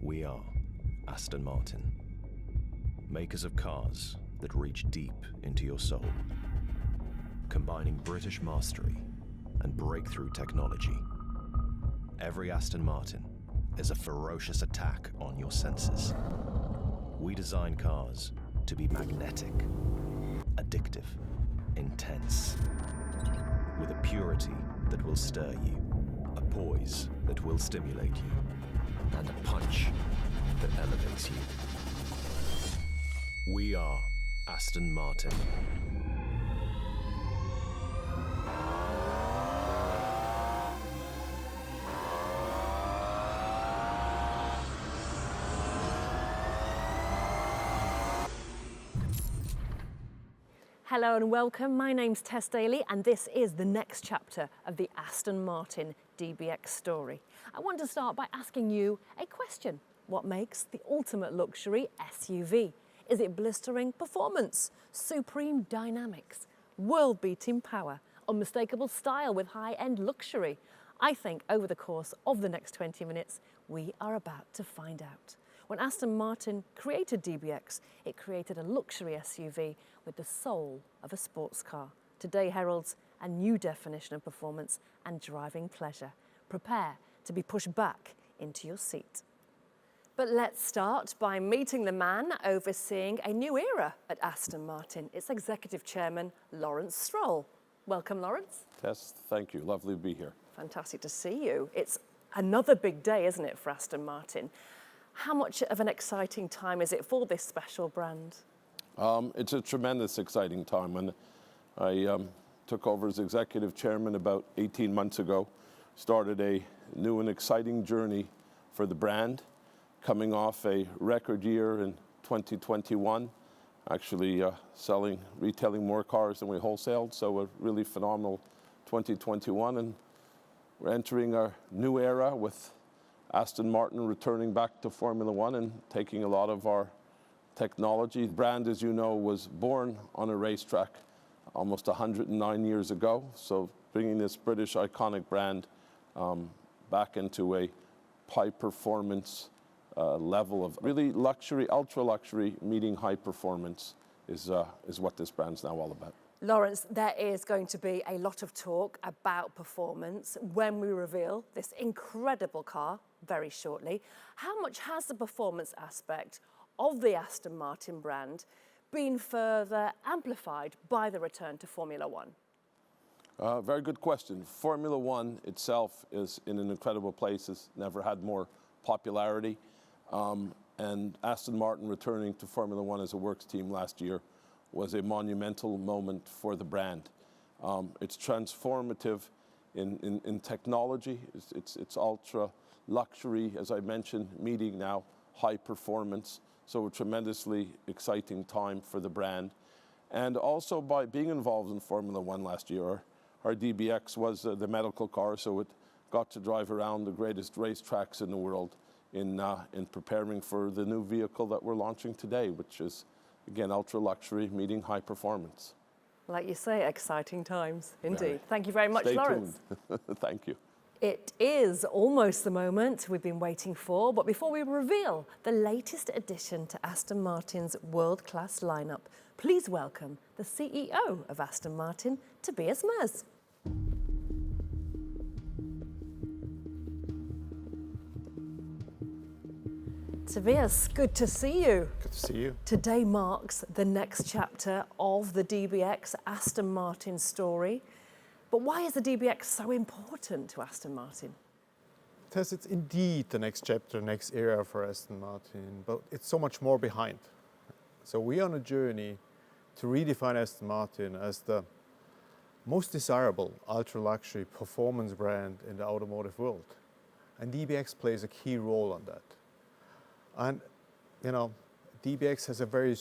We are Aston Martin, makers of cars that reach deep into your soul, combining British mastery and breakthrough technology. Every Aston Martin is a ferocious attack on your senses. We design cars to be magnetic, addictive, intense, with a purity that will stir you, a poise that will stimulate you, and a punch that elevates you. We are Aston Martin. Hello and welcome. My name's Tess Daly and this is the next chapter of the Aston Martin DBX story. I want to start by asking you a question. What makes the ultimate luxury SUV? Is it blistering performance, supreme dynamics, world-beating power, unmistakable style with high-end luxury? I think over the course of the next 20 minutes, we are about to find out. When Aston Martin created DBX, it created a luxury SUV with the soul of a sports car. Today heralds a new definition of performance and driving pleasure. Prepare to be pushed back into your seat. But let's start by meeting the man overseeing a new era at Aston Martin. It's Executive Chairman Lawrence Stroll. Welcome, Lawrence. Tess, thank you. Lovely to be here. Fantastic to see you. It's another big day, isn't it, for Aston Martin? How much of an exciting time is it for this special brand? It's a tremendous exciting time. When I took over as executive chairman about 18 months ago, started a new and exciting journey for the brand, coming off a record year in 2021, actually retailing more cars than we wholesaled, so a really phenomenal 2021. And we're entering our new era with Aston Martin returning back to Formula One and taking a lot of our technology. The brand, as you know, was born on a racetrack almost 109 years ago. So bringing this British iconic brand back into a high performance level of really luxury, ultra luxury, meeting high performance is what this brand's now all about. Lawrence, there is going to be a lot of talk about performance when we reveal this incredible car very shortly. How much has the performance aspect of the Aston Martin brand been further amplified by the return to Formula One? Very good question. Formula One itself is in an incredible place. It's never had more popularity. And Aston Martin returning to Formula One as a works team last year was a monumental moment for the brand. It's transformative in technology. It's ultra luxury, as I mentioned, meeting now high performance. So a tremendously exciting time for the brand. And also by being involved in Formula One last year, our DBX was the medical car, so it got to drive around the greatest racetracks in the world in preparing for the new vehicle that we're launching today, which is, again, ultra luxury, meeting high performance. Like you say, exciting times, indeed. Very. Thank you very much, Stay Lawrence. tuned. Thank you. It is almost the moment we've been waiting for, but before we reveal the latest addition to Aston Martin's world-class lineup, please welcome the CEO of Aston Martin, Tobias Moers. Tobias, good to see you. Good to see you. Today marks the next chapter of the DBX Aston Martin story. But why is the DBX so important to Aston Martin? Tess, it's indeed the next chapter, next era for Aston Martin, but it's so much more behind. So we're on a journey to redefine Aston Martin as the most desirable ultra-luxury performance brand in the automotive world. And DBX plays a key role on that. And, you know, DBX has a very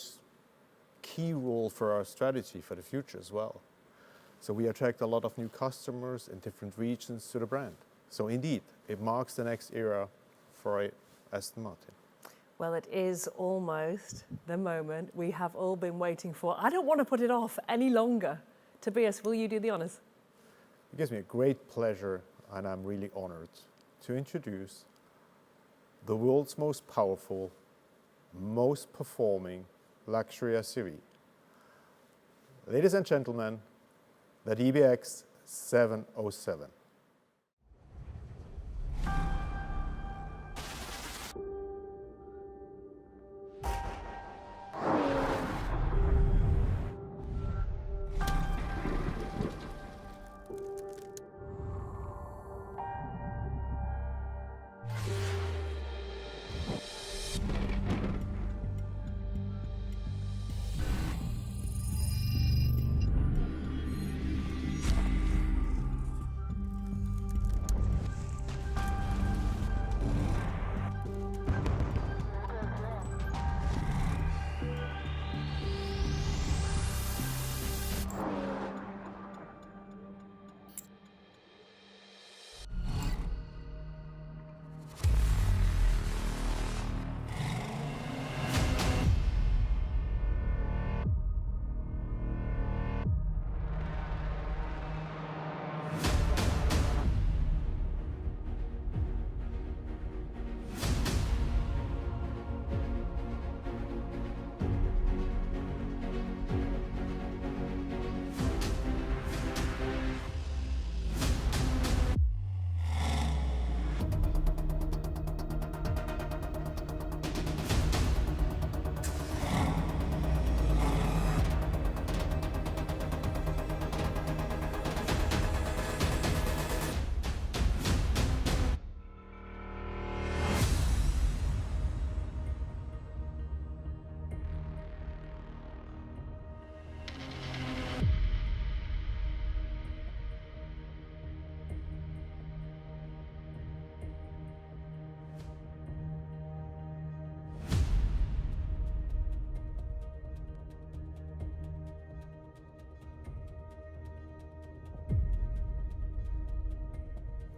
key role for our strategy for the future as well. So we attract a lot of new customers in different regions to the brand. So indeed, it marks the next era for Aston Martin. Well, it is almost the moment we have all been waiting for. I don't want to put it off any longer. Tobias, will you do the honors? It gives me a great pleasure, and I'm really honored to introduce the world's most powerful, most performing luxury SUV. Ladies and gentlemen, the DBX707.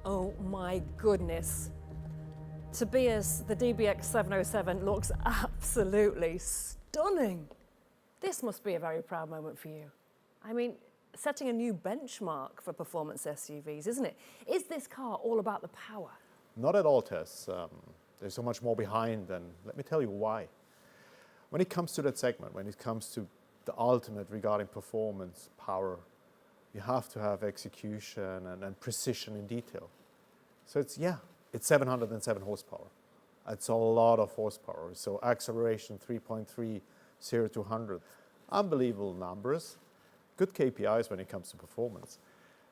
Oh my goodness. Tobias, the DBX707 looks absolutely stunning. This must be a very proud moment for you. I mean, setting a new benchmark for performance SUVs, isn't it? Is this car all about the power? Not at all, Tess. There's so much more behind, and let me tell you why. When it comes to that segment, when it comes to the ultimate regarding performance, power, you have to have execution and precision in detail. So it's 707 horsepower. It's a lot of horsepower. So acceleration 3.3, 0 to 100. Unbelievable numbers. Good KPIs when it comes to performance.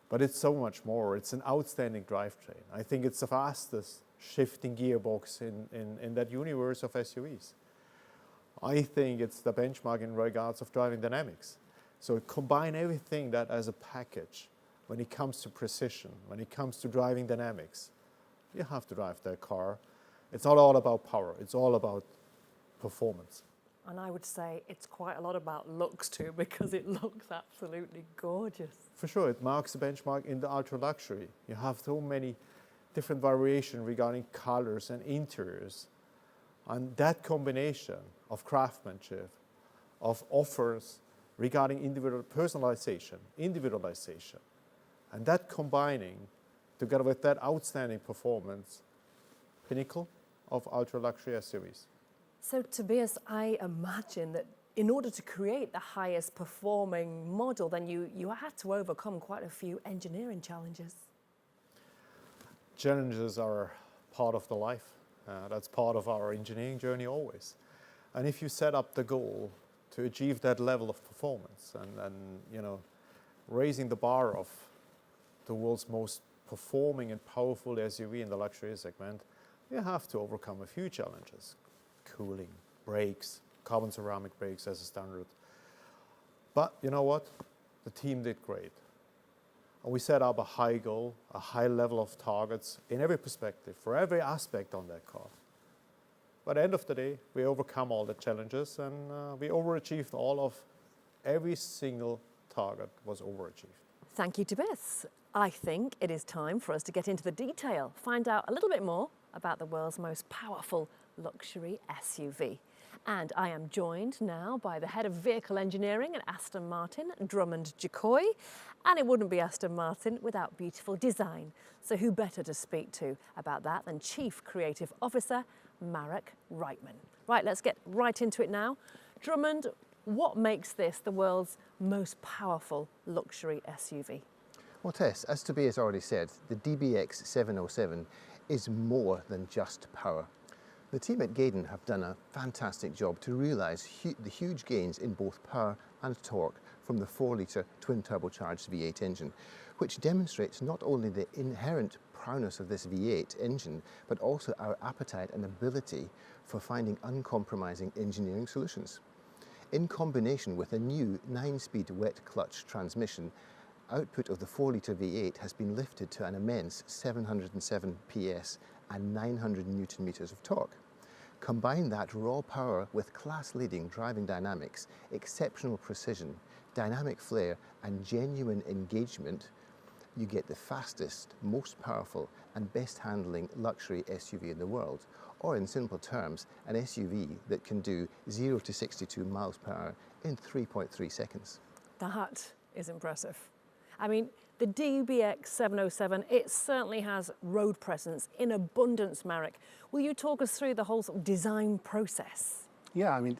But it's so much more. It's an outstanding drivetrain. I think it's the fastest shifting gearbox in that universe of SUVs. I think it's the benchmark in regards of driving dynamics. So combine everything that as a package when it comes to precision, when it comes to driving dynamics. You have to drive that car. It's not all about power, it's all about performance. And I would say it's quite a lot about looks too, because it looks absolutely gorgeous. For sure, it marks the benchmark in the ultra luxury. You have so many different variations regarding colors and interiors. And that combination of craftsmanship, of offers regarding individual personalization, individualization, and that combining together with that outstanding performance, pinnacle of ultra luxury SUVs. So Tobias, I imagine that in order to create the highest performing model, then you had to overcome quite a few engineering challenges. Challenges are part of the life. That's part of our engineering journey always. And if you set up the goal to achieve that level of performance and raising the bar of the world's most performing and powerful SUV in the luxury segment, you have to overcome a few challenges. Cooling, brakes, carbon ceramic brakes as a standard. But you know what? The team did great. And we set up a high goal, a high level of targets in every perspective, for every aspect on that car. But at the end of the day, we overcome all the challenges and we overachieved every single target was overachieved. Thank you, Tobias. I think it is time for us to get into the detail, find out a little bit more about the world's most powerful luxury SUV. And I am joined now by the Head of Vehicle Engineering at Aston Martin, Drummond Jacoy. And it wouldn't be Aston Martin without beautiful design. So who better to speak to about that than Chief Creative Officer, Marek Reitman. Right, let's get right into it now. Drummond, what makes this the world's most powerful luxury SUV? Well, Tess, as Tobias already said, the DBX707 is more than just power. The team at Gaydon have done a fantastic job to realise the huge gains in both power and torque from the 4-litre twin-turbocharged V8 engine, which demonstrates not only the inherent prowess of this V8 engine, but also our appetite and ability for finding uncompromising engineering solutions. In combination with a new 9-speed wet clutch transmission, output of the 4-litre V8 has been lifted to an immense 707 PS and 900 Newton meters of torque. Combine that raw power with class-leading driving dynamics, exceptional precision, dynamic flair and genuine engagement, you get the fastest, most powerful and best handling luxury SUV in the world, or in simple terms, an SUV that can do 0 to 62 miles per hour in 3.3 seconds. That is impressive. I mean, the DBX707, it certainly has road presence in abundance, Marek. Will you talk us through the whole sort of design process? Yeah, I mean,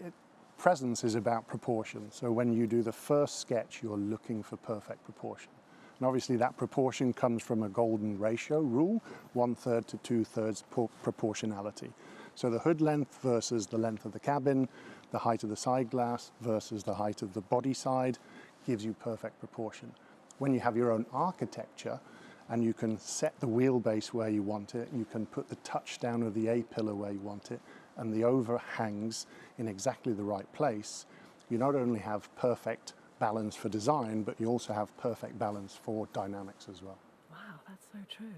presence is about proportion. So when you do the first sketch, you're looking for perfect proportion. And obviously that proportion comes from a golden ratio rule, 1/3 to 2/3 proportionality. So the hood length versus the length of the cabin, the height of the side glass versus the height of the body side gives you perfect proportion. When you have your own architecture and you can set the wheelbase where you want it, you can put the touchdown of the A-pillar where you want it, and the overhangs in exactly the right place, you not only have perfect balance for design, but you also have perfect balance for dynamics as well. Wow, that's so true.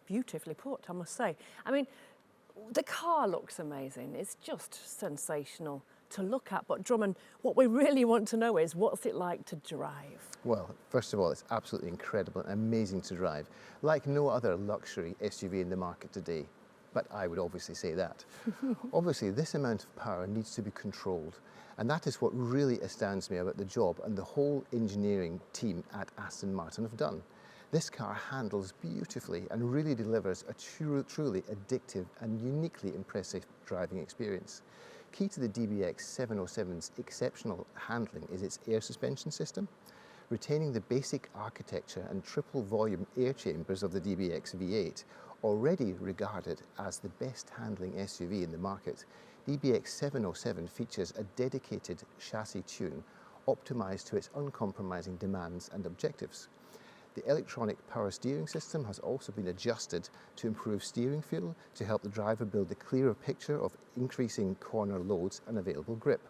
Beautifully put, I must say. I mean, the car looks amazing. It's just sensational to look at. But Drummond, what we really want to know is, what's it like to drive? Well, first of all, it's absolutely incredible and amazing to drive, like no other luxury SUV in the market today. But I would obviously say that. Obviously, this amount of power needs to be controlled, and that is what really astounds me about the job and the whole engineering team at Aston Martin have done. This car handles beautifully and really delivers a truly addictive and uniquely impressive driving experience. Key to the DBX707's exceptional handling is its air suspension system. Retaining the basic architecture and triple volume air chambers of the DBX V8, already regarded as the best handling SUV in the market, DBX707 features a dedicated chassis tune optimized to its uncompromising demands and objectives. The electronic power steering system has also been adjusted to improve steering feel to help the driver build a clearer picture of increasing corner loads and available grip.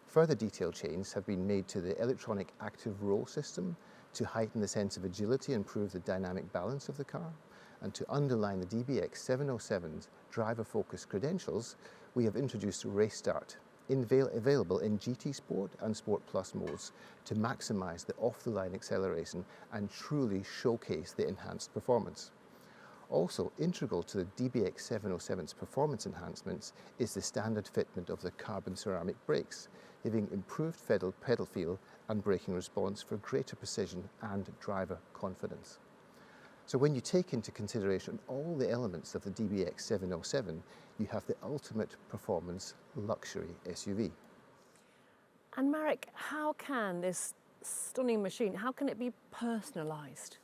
Further detail changes have been made to the electronic active roll system to heighten the sense of agility and improve the dynamic balance of the car. And to underline the DBX707's driver-focused credentials, we have introduced Race Start, available in GT Sport and Sport Plus modes to maximize the off-the-line acceleration and truly showcase the enhanced performance. Also integral to the DBX707's performance enhancements is the standard fitment of the carbon ceramic brakes, giving improved pedal feel and braking response for greater precision and driver confidence. So when you take into consideration all the elements of the DBX707, you have the ultimate performance luxury SUV. And Marek, how can this stunning machine, how can it be personalised?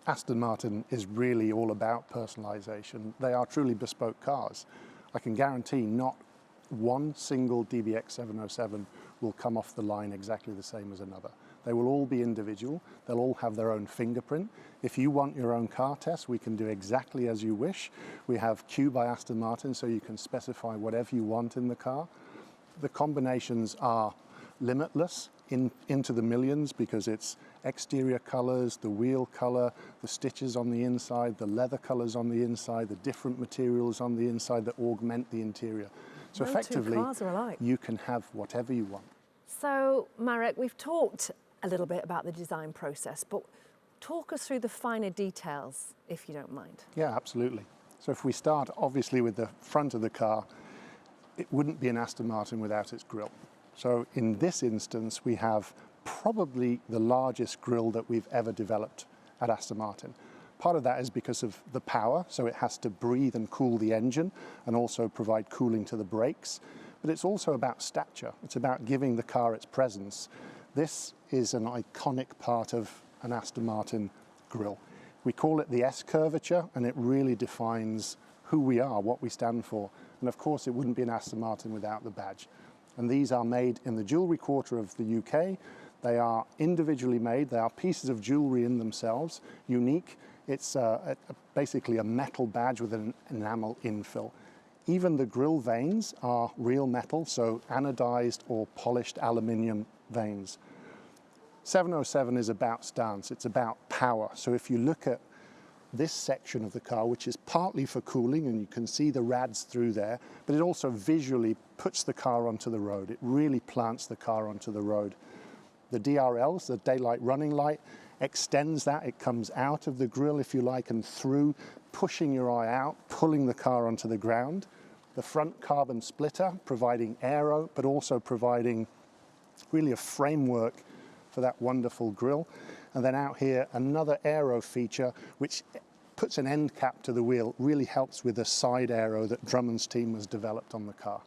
Aston Martin is really all about personalisation. They are truly bespoke cars. I can guarantee not one single DBX707 will come off the line exactly the same as another. They will all be individual. They'll all have their own fingerprint. If you want your own car test, we can do exactly as you wish. We have Q by Aston Martin, so you can specify whatever you want in the car. The combinations are limitless into the millions because it's exterior colors, the wheel color, the stitches on the inside, the leather colors on the inside, the different materials on the inside that augment the interior. So No effectively, two cars are alike. you can have whatever you want. So, Marek, we've talked a little bit about the design process, but talk us through the finer details, if you don't mind. Yeah, absolutely. So if we start obviously with the front of the car, it wouldn't be an Aston Martin without its grille. So in this instance, we have probably the largest grille that we've ever developed at Aston Martin. Part of that is because of the power, so it has to breathe and cool the engine and also provide cooling to the brakes. But it's also about stature. It's about giving the car its presence. This is an iconic part of an Aston Martin grille. We call it the S curvature, and it really defines who we are, what we stand for. And of course, it wouldn't be an Aston Martin without the badge. And these are made in the jewellery quarter of the UK. They are individually made. They are pieces of jewellery in themselves, unique. It's basically a metal badge with an enamel infill. Even the grille veins are real metal, so anodized or polished aluminium veins. 707 is about stance, it's about power. So if you look at this section of the car, which is partly for cooling, and you can see the rads through there, but it also visually puts the car onto the road. It really plants the car onto the road. The DRLs, the daylight running light, extends that. It comes out of the grille, if you like, and through, pushing your eye out, pulling the car onto the ground. The front carbon splitter, providing aero, but also providing really a framework for that wonderful grille. And then out here, another aero feature, which puts an end cap to the wheel, really helps with the side aero that Drummond's team has developed on the car.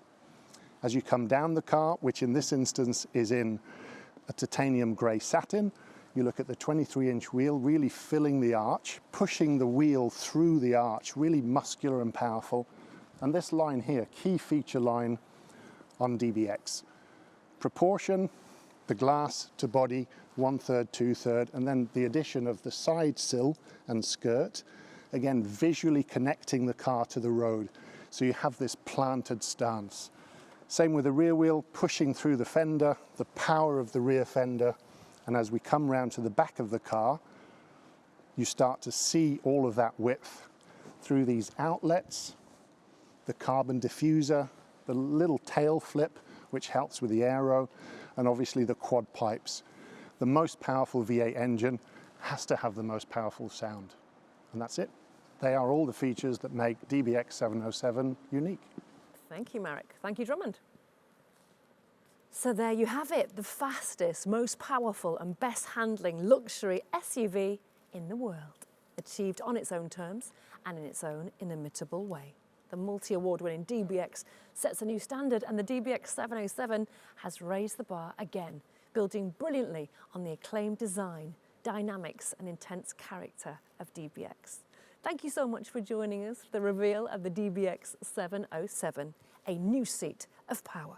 As you come down the car, which in this instance is in a titanium grey satin, you look at the 23-inch wheel, really filling the arch, pushing the wheel through the arch, really muscular and powerful. And this line here, key feature line on DBX. Proportion, the glass to body, 1/3, 2/3, and then the addition of the side sill and skirt, again, visually connecting the car to the road. So you have this planted stance. Same with the rear wheel, pushing through the fender, the power of the rear fender. And as we come round to the back of the car, you start to see all of that width through these outlets, the carbon diffuser, the little tail flip, which helps with the aero, and obviously the quad pipes. The most powerful V8 engine has to have the most powerful sound. And that's it. They are all the features that make DBX707 unique. Thank you, Marek. Thank you, Drummond. So there you have it, the fastest, most powerful and best handling luxury SUV in the world, achieved on its own terms and in its own inimitable way. The multi-award-winning DBX sets a new standard, and the DBX707 has raised the bar again, building brilliantly on the acclaimed design, dynamics and intense character of DBX. Thank you so much for joining us for the reveal of the DBX707, a new seat of power.